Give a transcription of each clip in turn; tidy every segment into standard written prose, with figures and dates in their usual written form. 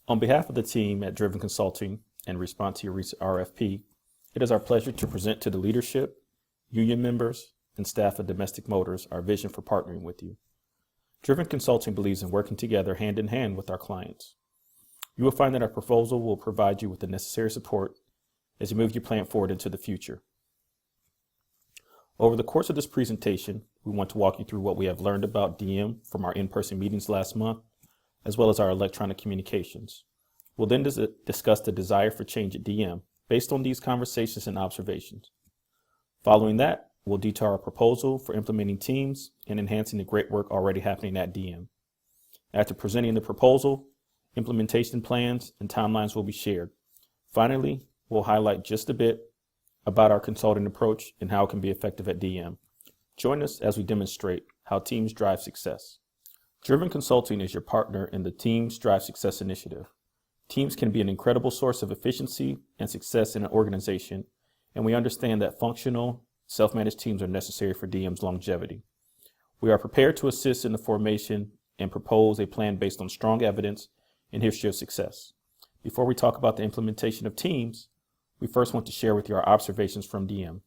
On behalf of the team at Driven Consulting, in response to your recent RFP, it is our pleasure to present to the leadership, union members, and staff of Domestic Motors our vision for partnering with you. Driven Consulting believes in working together hand in hand with our clients. You will find that our proposal will provide you with the necessary support as you move your plan forward into the future. Over the course of this presentation, we want to walk you through what we have learned about DM from our in-person meetings last month, as well as our electronic communications. We'll then discuss the desire for change at DM based on these conversations and observations. Following that, we'll detail our proposal for implementing teams and enhancing the great work already happening at DM. After presenting the proposal, implementation plans and timelines will be shared. Finally, we'll highlight just a bit about our consulting approach and how it can be effective at DM. Join us as we demonstrate how teams drive success. Driven Consulting is your partner in the Teams Drive Success initiative. Teams can be an incredible source of efficiency and success in an organization, and we understand that functional, self-managed teams are necessary for DM's longevity. We are prepared to assist in the formation and propose a plan based on strong evidence and history of success. Before we talk about the implementation of teams, we first want to share with you our observations from DM.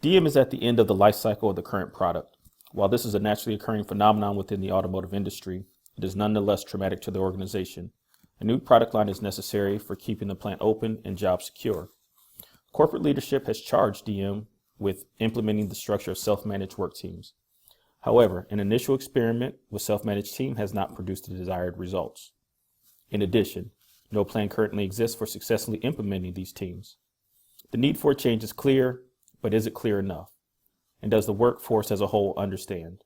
DM is at the end of the life cycle of the current product. While this is a naturally occurring phenomenon within the automotive industry, it is nonetheless traumatic to the organization. A new product line is necessary for keeping the plant open and jobs secure. Corporate leadership has charged DM with implementing the structure of self-managed work teams. However, an initial experiment with self-managed team has not produced the desired results. In addition, no plan currently exists for successfully implementing these teams. The need for a change is clear, but is it clear enough? And does the workforce as a whole understand?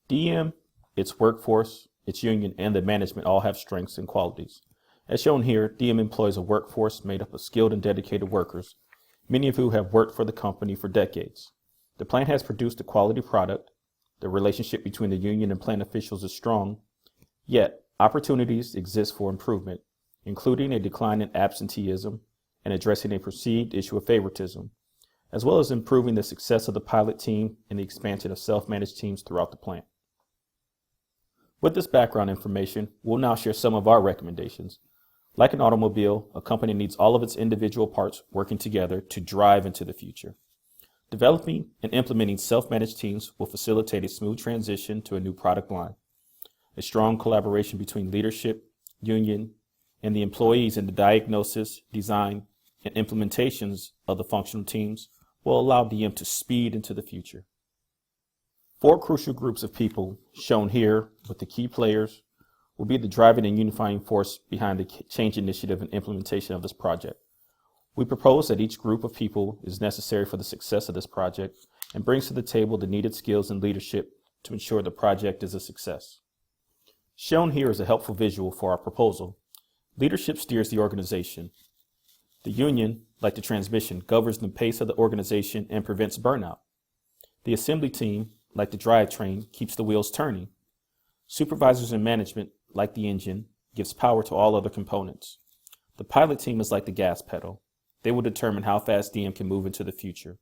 DM, its workforce, its union, and the management all have strengths and qualities. As shown here, DM employs a workforce made up of skilled and dedicated workers, many of who have worked for the company for decades. The plant has produced a quality product. The relationship between the union and plant officials is strong, yet opportunities exist for improvement, including a decline in absenteeism and addressing a perceived issue of favoritism, as well as improving the success of the pilot team and the expansion of self-managed teams throughout the plant. With this background information, we'll now share some of our recommendations. Like an automobile, a company needs all of its individual parts working together to drive into the future. Developing and implementing self-managed teams will facilitate a smooth transition to a new product line. A strong collaboration between leadership, union, and the employees in the diagnosis, design, and implementations of the functional teams will allow DM to speed into the future. 4 crucial groups of people, shown here with the key players, will be the driving and unifying force behind the change initiative and implementation of this project. We propose that each group of people is necessary for the success of this project and brings to the table the needed skills and leadership to ensure the project is a success. Shown here is a helpful visual for our proposal. Leadership steers the organization. The union, like the transmission, governs the pace of the organization and prevents burnout. The assembly team, like the drivetrain, keeps the wheels turning. Supervisors and management, like the engine, gives power to all other components. The pilot team is like the gas pedal. They will determine how fast DM can move into the future.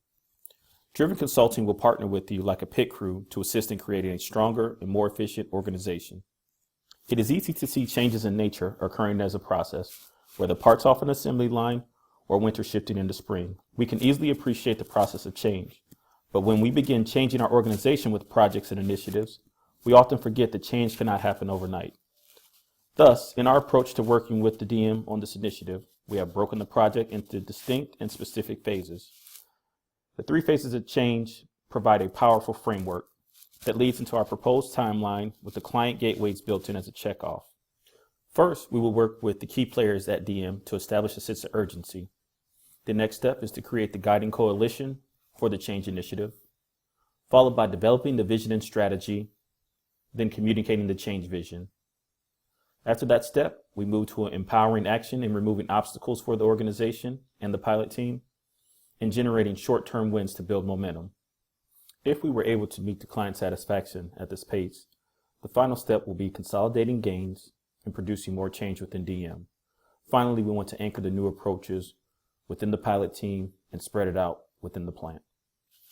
Driven Consulting will partner with you like a pit crew to assist in creating a stronger and more efficient organization. It is easy to see changes in nature occurring as a process, whether parts off an assembly line or winter shifting into spring. We can easily appreciate the process of change. But when we begin changing our organization with projects and initiatives, we often forget that change cannot happen overnight. Thus, in our approach to working with the DM on this initiative, we have broken the project into distinct and specific phases. The 3 phases of change provide a powerful framework that leads into our proposed timeline with the client gateways built in as a checkoff. First, we will work with the key players at DM to establish a sense of urgency. The next step is to create the guiding coalition for the change initiative, followed by developing the vision and strategy, then communicating the change vision. After that step, we move to an empowering action in removing obstacles for the organization and the pilot team, and generating short-term wins to build momentum. If we were able to meet the client satisfaction at this pace, the final step will be consolidating gains and producing more change within DM. Finally, we want to anchor the new approaches within the pilot team and spread it out within the plant.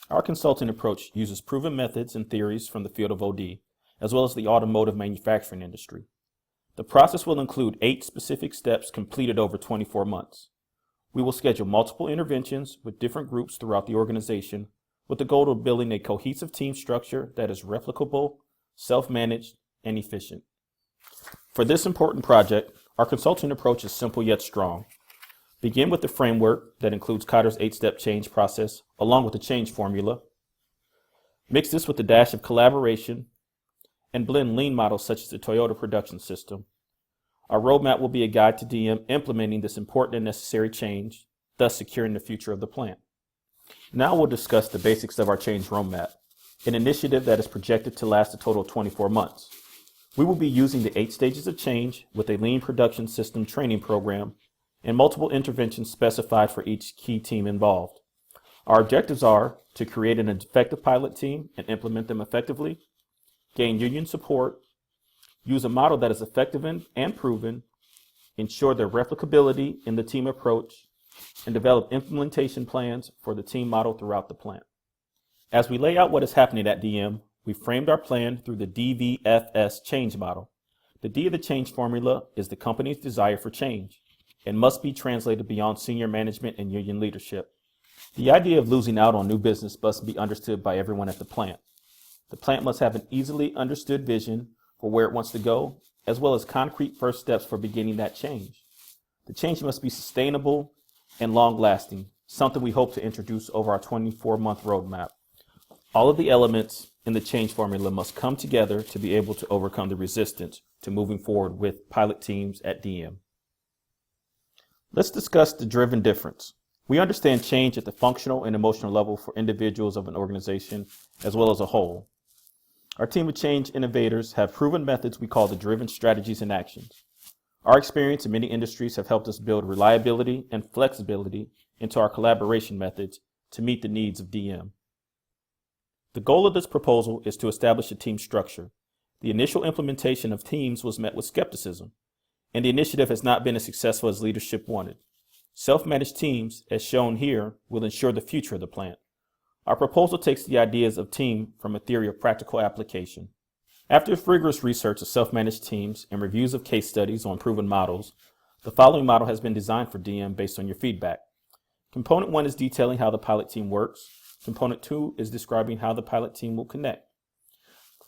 Our consulting approach uses proven methods and theories from the field of OD, as well as the automotive manufacturing industry. The process will include 8 specific steps completed over 24 months. We will schedule multiple interventions with different groups throughout the organization with the goal of building a cohesive team structure that is replicable, self-managed, and efficient. For this important project, our consulting approach is simple yet strong. Begin with the framework that includes Kotter's 8-step change process along with the change formula. Mix this with a dash of collaboration and blend lean models such as the Toyota production system. Our roadmap will be a guide to DM implementing this important and necessary change, thus securing the future of the plant. Now we'll discuss the basics of our change roadmap, an initiative that is projected to last a total of 24 months. We will be using the 8 stages of change with a lean production system training program and multiple interventions specified for each key team involved. Our objectives are to create an effective pilot team and implement them effectively, gain union support, use a model that is effective and proven, ensure their replicability in the team approach, and develop implementation plans for the team model throughout the plant. As we lay out what is happening at DM, we framed our plan through the DVFS change model. The D of the change formula is the company's desire for change and must be translated beyond senior management and union leadership. The idea of losing out on new business must be understood by everyone at the plant. The plant must have an easily understood vision for where it wants to go, as well as concrete first steps for beginning that change. The change must be sustainable and long-lasting, something we hope to introduce over our 24-month roadmap. All of the elements in the change formula must come together to be able to overcome the resistance to moving forward with pilot teams at DM. Let's discuss the driven difference. We understand change at the functional and emotional level for individuals of an organization as well as a whole. Our team of change innovators have proven methods we call the driven strategies and actions. Our experience in many industries have helped us build reliability and flexibility into our collaboration methods to meet the needs of DM. The goal of this proposal is to establish a team structure. The initial implementation of teams was met with skepticism, and the initiative has not been as successful as leadership wanted. Self-managed teams, as shown here, will ensure the future of the plant. Our proposal takes the ideas of team from a theory of practical application. After rigorous research of self-managed teams and reviews of case studies on proven models, the following model has been designed for DM based on your feedback. Component 1 is detailing how the pilot team works. Component 2 is describing how the pilot team will connect.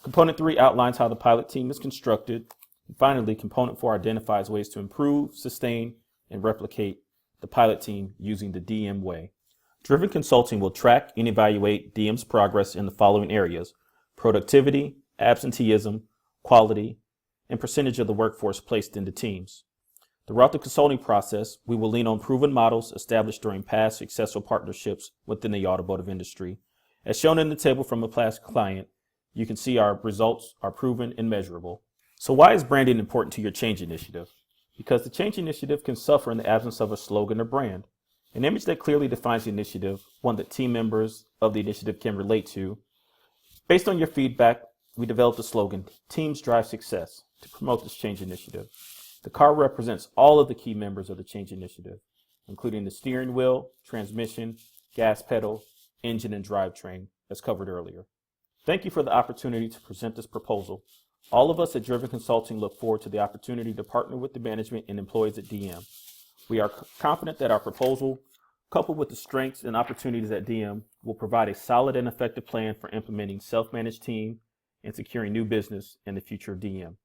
Component 3 outlines how the pilot team is constructed. And finally, Component 4 identifies ways to improve, sustain, and replicate the pilot team using the DM way. Driven Consulting will track and evaluate DM's progress in the following areas: productivity, absenteeism, quality, and percentage of the workforce placed into teams. Throughout the consulting process, we will lean on proven models established during past successful partnerships within the automotive industry. As shown in the table from a past client, you can see our results are proven and measurable. So why is branding important to your change initiative? Because the change initiative can suffer in the absence of a slogan or brand. An image that clearly defines the initiative, one that team members of the initiative can relate to. Based on your feedback, we developed the slogan, Teams Drive Success, to promote this change initiative. The car represents all of the key members of the change initiative, including the steering wheel, transmission, gas pedal, engine, and drivetrain, as covered earlier. Thank you for the opportunity to present this proposal. All of us at Driven Consulting look forward to the opportunity to partner with the management and employees at DM. We are confident that our proposal, coupled with the strengths and opportunities at DM, will provide a solid and effective plan for implementing self-managed team and securing new business in the future of DM.